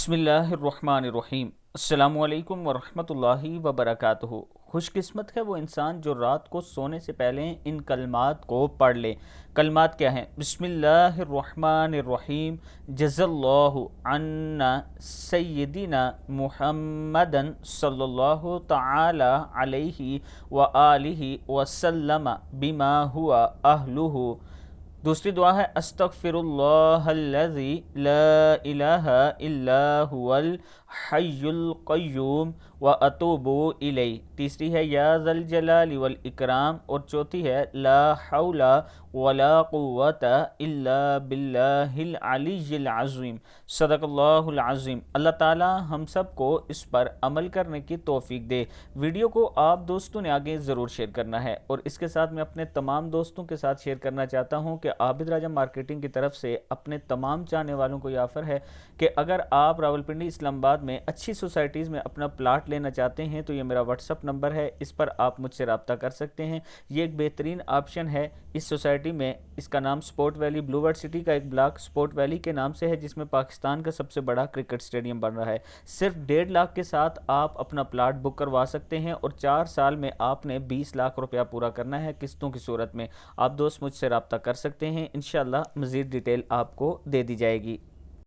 بسم اللہ الرحمن الرحیم۔ السلام علیکم ورحمۃ اللہ وبرکاتہ۔ خوش قسمت ہے وہ انسان جو رات کو سونے سے پہلے ان کلمات کو پڑھ لے۔ کلمات کیا ہیں؟ بسم اللہ الرحمن الرحیم، جزا اللہ عنا سیدنا محمد صلی اللہ تعالی علیہ وآلہ وسلم بما ہوا اہلہ۔ دوسری دعا ہے استغفر اللہ الذی لا الہ الا هو الحی القیوم واتوب الیہ۔ تیسری ہے یا ذا الجلال والاکرام، اور چوتھی ہے لا حول ولا قوت الا باللہ العلی العظیم۔ صدق اللہ العظیم۔ اللہ تعالی ہم سب کو اس پر عمل کرنے کی توفیق دے۔ ویڈیو کو آپ دوستوں نے آگے ضرور شیئر کرنا ہے، اور اس کے ساتھ میں اپنے تمام دوستوں کے ساتھ شیئر کرنا چاہتا ہوں کہ عابد راجہ مارکیٹنگ کی طرف سے اپنے تمام چاہنے والوں کو یہ آفر ہے کہ اگر آپ راولپنڈی اسلام آباد میں اچھی سوسائٹیز میں اپنا پلاٹ لینا چاہتے ہیں تو یہ میرا واٹس اپ نمبر ہے، اس پر آپ مجھ سے رابطہ کر سکتے ہیں۔ یہ ایک بہترین آپشن ہے اس سوسائٹی میں۔ اس کا نام سپورٹ ویلی، بلو ورڈ سٹی کا ایک بلاک سپورٹ ویلی کے نام سے ہے، جس میں پاکستان کا سب سے بڑا کرکٹ سٹیڈیم بن رہا ہے۔ صرف 1.5 لاکھ کے ساتھ آپ اپنا پلاٹ بک کروا سکتے ہیں، اور 4 سال میں آپ نے 20 لاکھ روپیہ پورا کرنا ہے قسطوں کی صورت میں۔ آپ دوست مجھ سے رابطہ کر سکتے ہیں، انشاءاللہ مزید ڈیٹیل آپ کو دے دی جائے گی۔